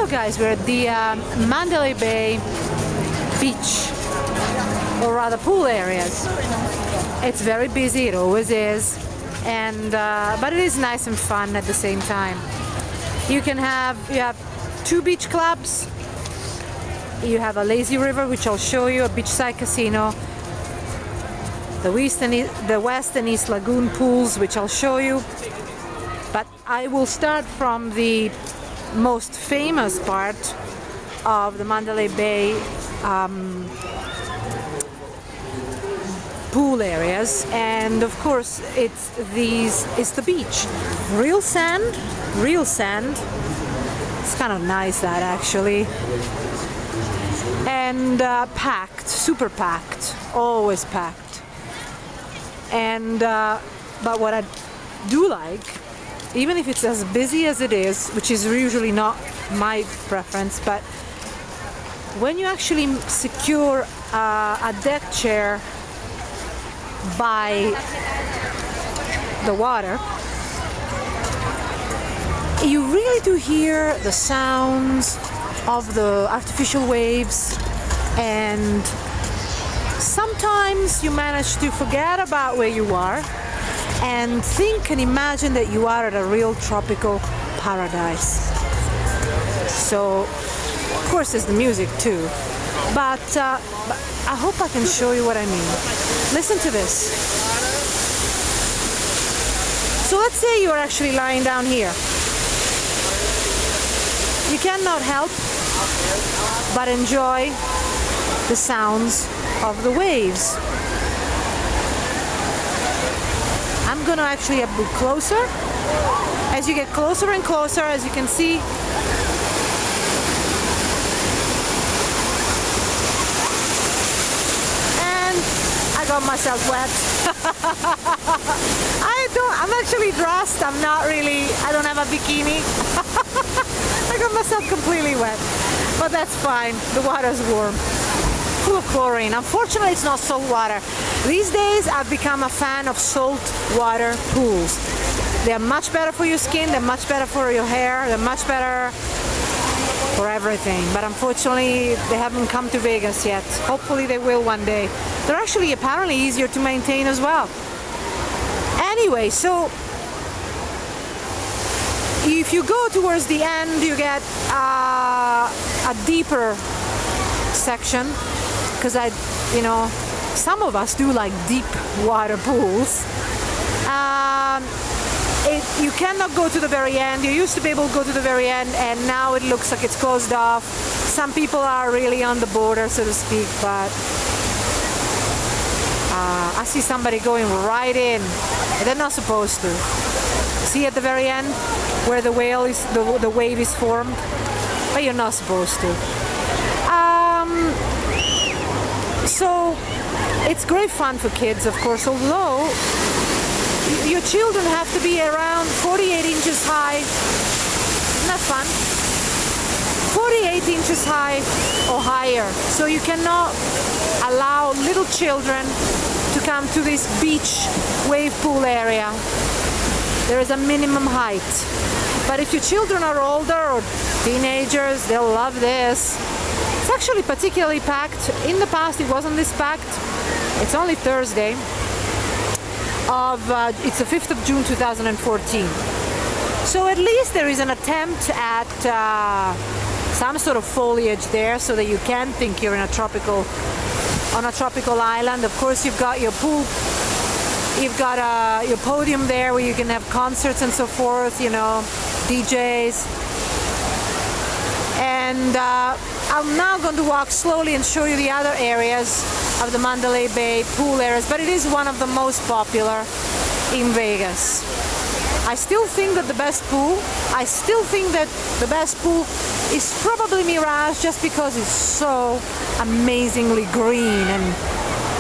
guys, we're at the Mandalay Bay beach, or rather pool areas. It's very busy, it always is, and but it is nice and fun at the same time. You have two beach clubs. You have a lazy river, which I'll show you, a beachside casino, the West and East Lagoon pools, which I'll show you. But I will start from the most famous part of the Mandalay Bay pool areas, and of course it's the beach. Real sand. It's kind of nice, that actually. And packed, super packed, always packed. And but what I do like, even if it's as busy as it is, which is usually not my preference, but when you actually secure a deck chair by the water, you really do hear the sounds of the artificial waves, and sometimes you manage to forget about where you are and think and imagine that you are at a real tropical paradise. So, of course, there's the music too, but I hope I can show you what I mean. Listen to this. So let's say you're actually lying down here. You cannot help but enjoy the sounds of the waves. I'm gonna actually get closer. As you get closer and closer, as you can see, and I got myself wet. I'm actually dressed. I don't have a bikini. I got myself completely wet, but that's fine. The water's warm, full of chlorine. Unfortunately, it's not salt water. These days, I've become a fan of salt water pools. They're much better for your skin, they're much better for your hair, they're much better for everything. But unfortunately, they haven't come to Vegas yet. Hopefully they will one day. They're actually apparently easier to maintain as well. Anyway, so if you go towards the end, you get a deeper section, because some of us do like deep water pools. You cannot go to the very end. You used to be able to go to the very end, and now it looks like it's closed off. Some people are really on the border, so to speak, but I see somebody going right in. They're not supposed to. See at the very end where the wave is formed, but you're not supposed to. So it's great fun for kids, of course, although your children have to be around 48 inches high. Isn't that fun? 48 inches high or higher. So you cannot allow little children to come to this beach wave pool area. There is a minimum height. But if your children are older or teenagers, they'll love this. It's actually particularly packed. In the past, it wasn't this packed. It's only Thursday. It's the 5th of June 2014. So at least there is an attempt at some sort of foliage there, so that you can think you're on a tropical island. Of course, you've got your pool, you've got your podium there where you can have concerts and so forth, DJs. And I'm now going to walk slowly and show you the other areas of the Mandalay Bay pool areas, but it is one of the most popular in Vegas. I still think that the best pool is probably Mirage, just because it's so amazingly green and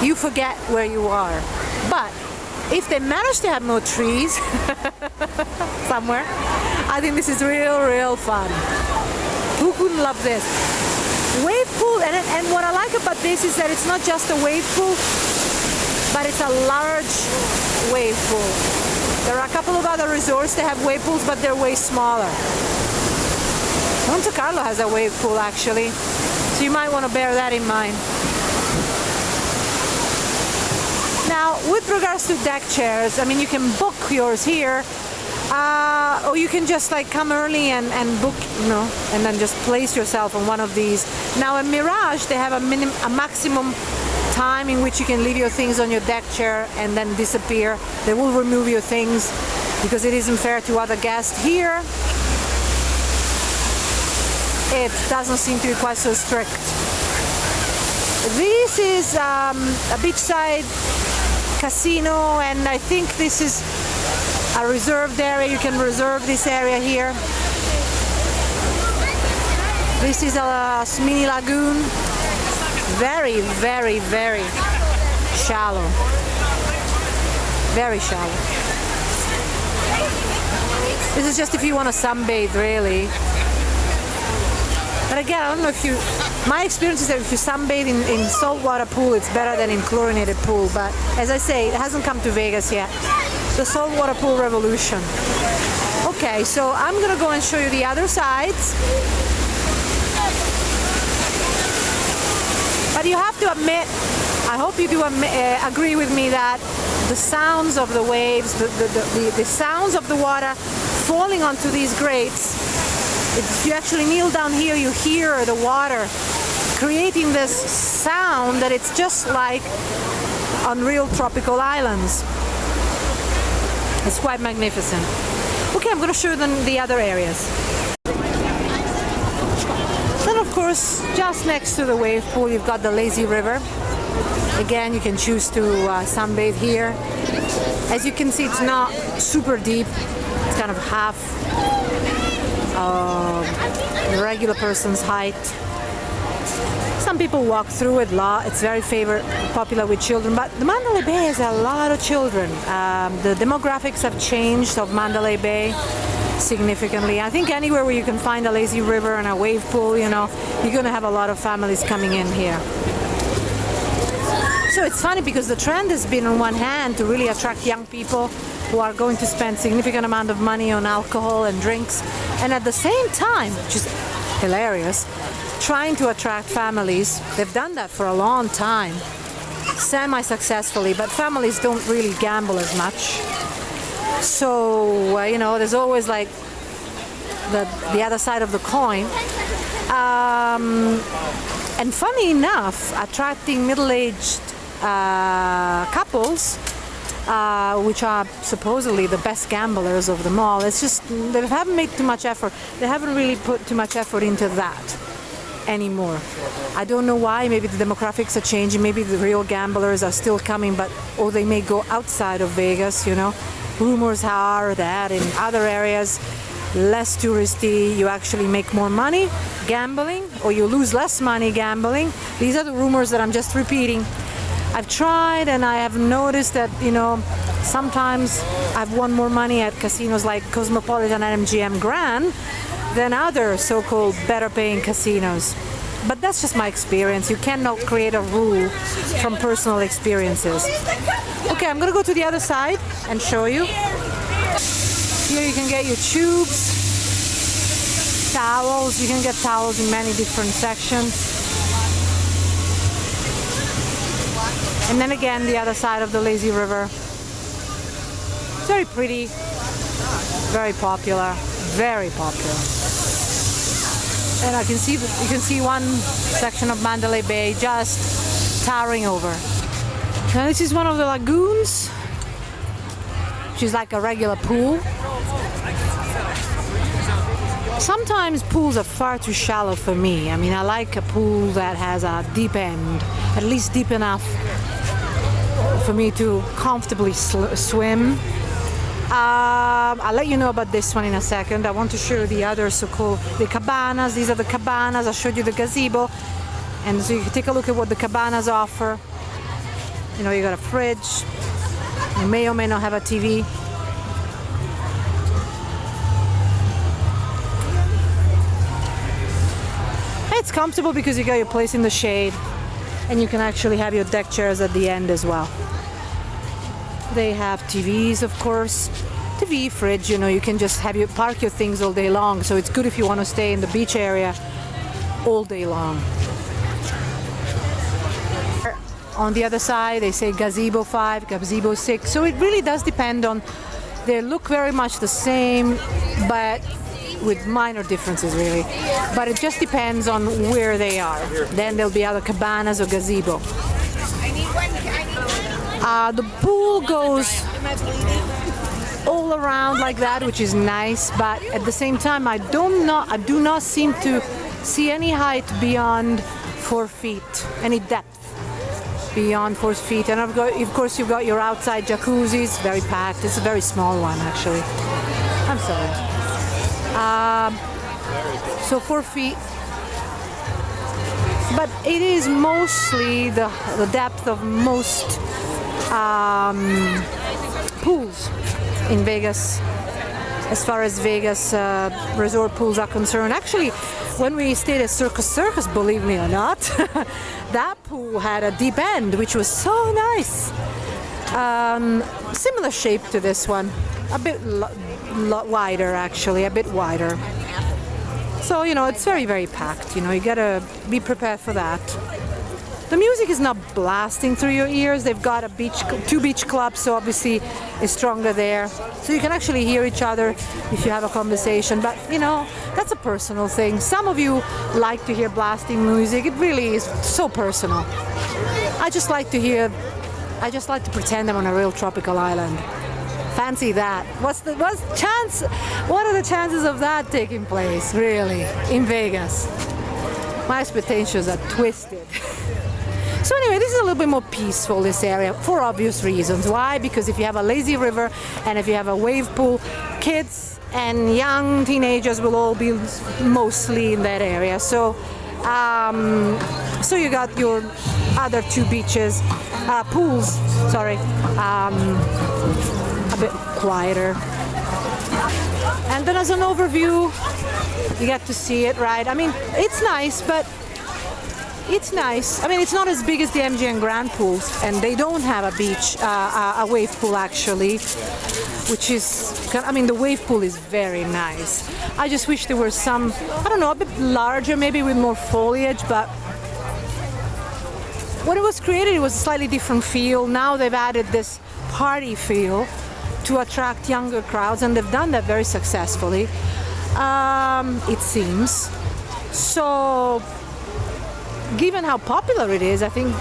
you forget where you are. But if they manage to have no trees somewhere, I think this is real fun. Who couldn't love this? Wave pool, and what I like about this is that it's not just a wave pool, but it's a large wave pool. There are a couple of other resorts that have wave pools, but they're way smaller. Monte Carlo has a wave pool actually, so you might want to bear that in mind. Now, with regards to deck chairs, I mean, you can book yours here, or you can just like come early and book, you know, and then just place yourself on one of these. Now, in Mirage, they have a maximum time in which you can leave your things on your deck chair and then disappear. They will remove your things because it isn't fair to other guests. Here, it doesn't seem to be quite so strict. This is a beachside casino, and I think this is a reserved area. You can reserve this area here. This is a mini lagoon. Very, very, very shallow. Very shallow. This is just if you want to sunbathe, really. But again, I don't know if you... My experience is that if you sunbathe in saltwater pool, it's better than in chlorinated pool. But as I say, it hasn't come to Vegas yet. The saltwater pool revolution. Okay, so I'm going to go and show you the other sides. But you have to admit, I hope you do agree with me that the sounds of the waves, the sounds of the water falling onto these grates, if you actually kneel down here, you hear the water creating this sound that it's just like on real tropical islands. It's quite magnificent. Okay, I'm going to show them the other areas. Then, of course, just next to the wave pool, you've got the lazy river. Again, you can choose to sunbathe here. As you can see, it's not super deep. It's kind of half the regular person's height. Some people walk through it a lot. It's very popular with children, but the Mandalay Bay has a lot of children. The demographics have changed of Mandalay Bay significantly. I think anywhere where you can find a lazy river and a wave pool, you know, you're going to have a lot of families coming in here. So it's funny because the trend has been on one hand to really attract young people who are going to spend significant amount of money on alcohol and drinks, and at the same time, which is hilarious, trying to attract families. They've done that for a long time, semi-successfully, but families don't really gamble as much. So, you know, there's always like the other side of the coin. And funny enough, attracting middle-aged couples, which are supposedly the best gamblers of them all, it's just they haven't made too much effort. They haven't really put too much effort into that anymore. I don't know why. Maybe the demographics are changing. Maybe the real gamblers are still coming, but or they may go outside of Vegas, you know. Rumors are that in other areas, less touristy, you actually make more money gambling, or you lose less money gambling. These are the rumors that I'm just repeating. I've tried and I have noticed that, you know, sometimes I've won more money at casinos like Cosmopolitan and MGM Grand than other so-called better paying casinos. But that's just my experience. You cannot create a rule from personal experiences. Okay, I'm gonna go to the other side and show you. Here you can get your tubes, towels. You can get towels in many different sections. And then again, the other side of the lazy river. It's very pretty, very popular, very popular. And I can see you can see one section of Mandalay Bay just towering over. Now this is one of the lagoons, which is like a regular pool. Sometimes pools are far too shallow for me. I mean, I like a pool that has a deep end, at least deep enough for me to comfortably swim. I'll let you know about this one in a second. I want to show you the other so-called the cabanas. These are the cabanas. I showed you the gazebo, and so you can take a look at what the cabanas offer. You know, you got a fridge. You may or may not have a TV. It's comfortable because you got your place in the shade, and you can actually have your deck chairs at the end as well. They have TVs, of course. TV, fridge, you know, you can just have you park your things all day long. So it's good if you want to stay in the beach area all day long. On the other side, they say gazebo 5, gazebo 6. So it really does depend on, they look very much the same, but with minor differences really. But it just depends on where they are. Then there'll be other cabanas or gazebo. The pool goes all around like that, which is nice, but at the same time I do not seem to see any height beyond 4 feet, any depth beyond 4 feet. And of course you've got your outside jacuzzis, very packed. It's a very small one actually. I'm sorry. So 4 feet, but it is mostly the depth of most pools in Vegas, as far as Vegas resort pools are concerned. Actually, when we stayed at Circus, believe me or not, that pool had a deep end, which was so nice. Similar shape to this one, a bit wider actually, a bit wider. So, you know, it's very, very packed, you know, you gotta be prepared for that. The music is not blasting through your ears. They've got two beach clubs, so obviously it's stronger there. So you can actually hear each other if you have a conversation, but you know, that's a personal thing. Some of you like to hear blasting music. It really is so personal. I just like to pretend I'm on a real tropical island. Fancy that. What are the chances of that taking place, really, in Vegas? My expectations are twisted. So anyway, this is a little bit more peaceful, this area, for obvious reasons. Why? Because if you have a lazy river and if you have a wave pool, kids and young teenagers will all be mostly in that area. So, so you got your other two pools, a bit quieter. And then as an overview, you get to see it, right? I mean, it's nice, but it's nice. I mean, it's not as big as the MGM Grand pools, and they don't have a beach, a wave pool actually, which is, I mean, the wave pool is very nice. I just wish there were some, I don't know, a bit larger, maybe with more foliage, but when it was created, it was a slightly different feel. Now they've added this party feel to attract younger crowds, and they've done that very successfully, it seems. So, given how popular it is, I think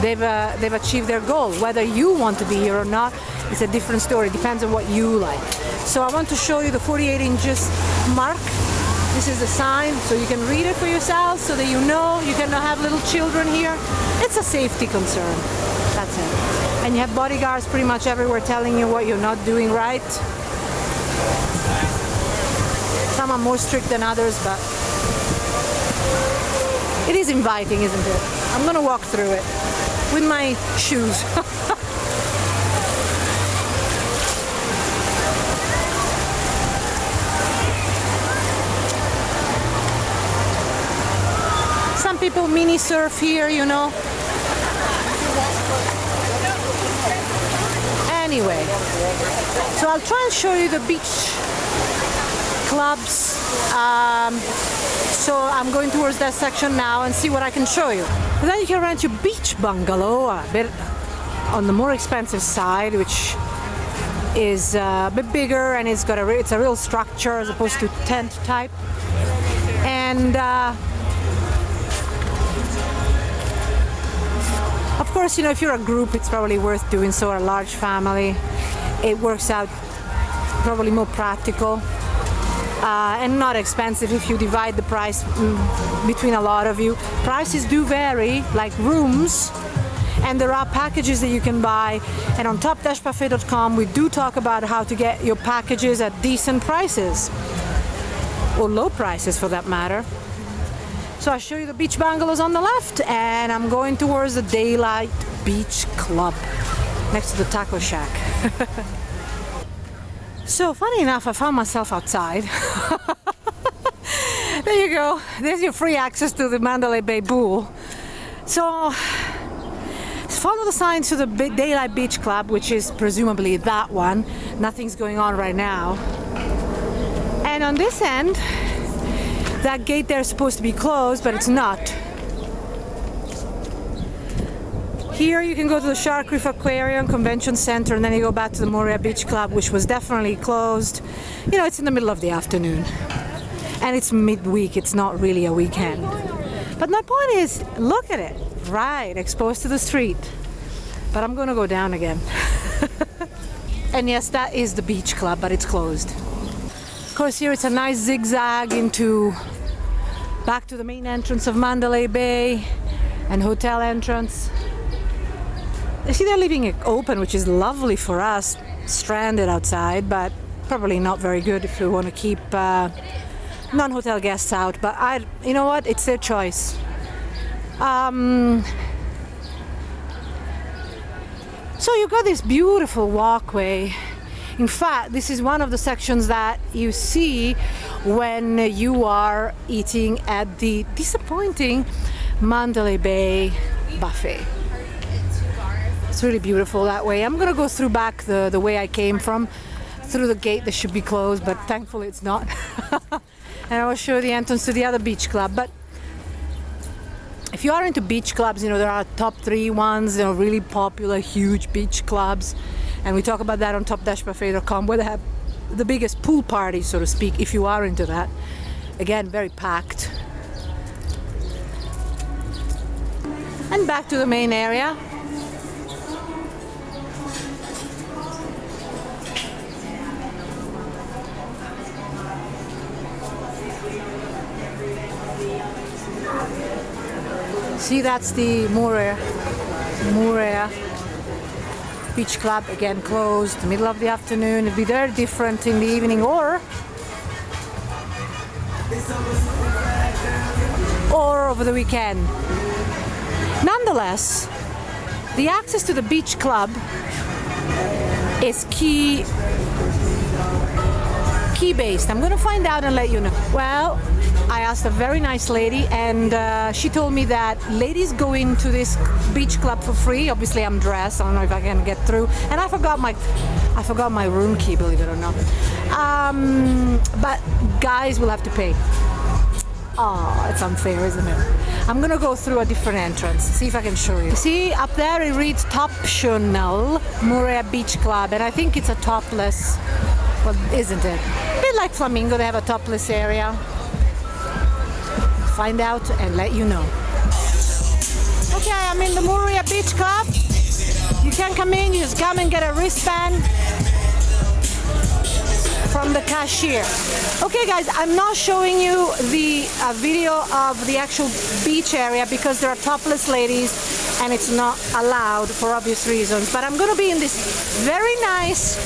they've achieved their goal. Whether you want to be here or not, it's a different story. It depends on what you like. So I want to show you the 48 inches mark. This is the sign, so you can read it for yourself, so that you know you cannot have little children here. It's a safety concern. That's it. And you have bodyguards pretty much everywhere telling you what you're not doing right. Some are more strict than others, but it is inviting, isn't it? I'm gonna walk through it with my shoes. Some people mini surf here, you know. Anyway, so I'll try and show you the beach clubs. So I'm going towards that section now and see what I can show you. And then you can rent your beach bungalow, a bit on the more expensive side, which is a bit bigger, and it's a real structure as opposed to tent type. And of course, you know, if you're a group, it's probably worth doing so. A large family, it works out probably more practical. And not expensive if you divide the price between a lot of you. Prices do vary, like rooms, and there are packages that you can buy. And on top-buffet.com we do talk about how to get your packages at decent prices, or low prices for that matter. So I'll show you the beach bungalows on the left, and I'm going towards the Daylight Beach Club next to the taco shack. So funny enough, I found myself outside. There you go. There's your free access to the Mandalay Bay pool. So follow the signs to the Daylight Beach Club, which is presumably that one. nothing's going on right now. And on this end, that gate there is supposed to be closed, but it's not. Here you can go to the Shark Reef Aquarium Convention Center, and then you go back to the Moorea Beach Club, which was definitely closed. You know, it's in the middle of the afternoon. And it's midweek, it's not really a weekend. But my point is, look at it. Right, exposed to the street. But I'm gonna go down again. And yes, that is the beach club, but it's closed. Of course, here it's a nice zigzag into back to the main entrance of Mandalay Bay and hotel entrance. You see, they're leaving it open, which is lovely for us, stranded outside, but probably not very good if we want to keep non-hotel guests out. But you know what? It's their choice. So you've got this beautiful walkway. In fact, this is one of the sections that you see when you are eating at the disappointing Mandalay Bay buffet. It's really beautiful that way. I'm gonna go through back the way I came from, through the gate that should be closed, but thankfully it's not. And I will show you the entrance to the other beach club. But if you are into beach clubs, you know, there are top 3 ones, you know, really popular, huge beach clubs. And we talk about that on top-buffet.com, where they have the biggest pool party, so to speak, if you are into that. Again, very packed. And back to the main area. See, that's the Moorea Beach Club, again closed, middle of the afternoon. It'll be very different in the evening or over the weekend. Nonetheless, the access to the beach club is key-based. I'm going to find out and let you know. Well, I asked a very nice lady, and she told me that ladies go into this beach club for free. Obviously, I'm dressed. I don't know if I can get through. And I forgot my room key, believe it or not. But guys will have to pay. Oh, it's unfair, isn't it? I'm gonna go through a different entrance. See if I can show you. See, up there it reads Optional Moorea Beach Club, and I think it's a topless. Well, isn't it? A bit like Flamingo, they have a topless area. Find out and let you know. Okay, I'm in the Moorea Beach Club. You can come in, you just come and get a wristband from the cashier. Okay guys, I'm not showing you the video of the actual beach area because there are topless ladies and it's not allowed for obvious reasons, but I'm going to be in this very nice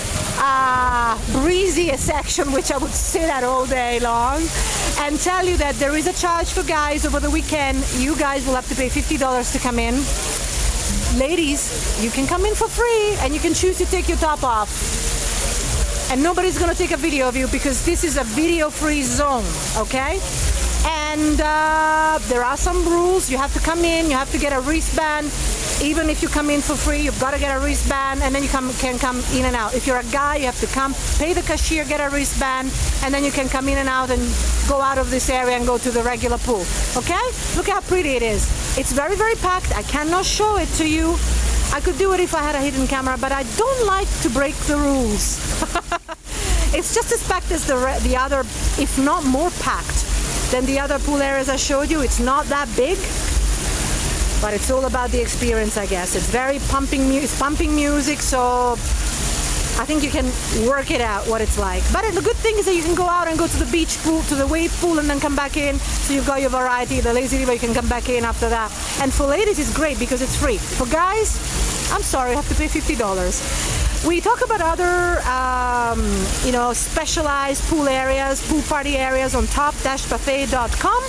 breezy section, which I would sit at all day long, and tell you that there is a charge for guys over the weekend. You guys will have to pay $50 to come in. Ladies, you can come in for free and you can choose to take your top off. And nobody's gonna take a video of you because this is a video-free zone, okay? And there are some rules. You have to come in, you have to get a wristband. Even if you come in for free, you've got to get a wristband, and then you can come in and out. If you're a guy, you have to come, pay the cashier, get a wristband, and then you can come in and out and go out of this area and go to the regular pool, okay? Look how pretty it is. It's very, very packed. I cannot show it to you. I could do it if I had a hidden camera, but I don't like to break the rules. It's just as packed as the other, if not more packed than the other pool areas I showed you. It's not that big, but it's all about the experience, I guess. It's very pumping music, so I think you can work it out what it's like. But the good thing is that you can go out and go to the beach pool, to the wave pool, and then come back in. So you've got your variety. The lazy river, you can come back in after that. And for ladies, it's great because it's free. For guys, I'm sorry, you have to pay $50. We talk about other, specialized pool areas, pool party areas on top-buffet.com.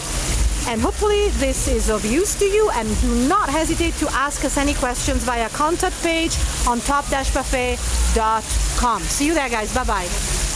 And hopefully this is of use to you, and do not hesitate to ask us any questions via contact page on top-buffet.com. See you there, guys. Bye-bye.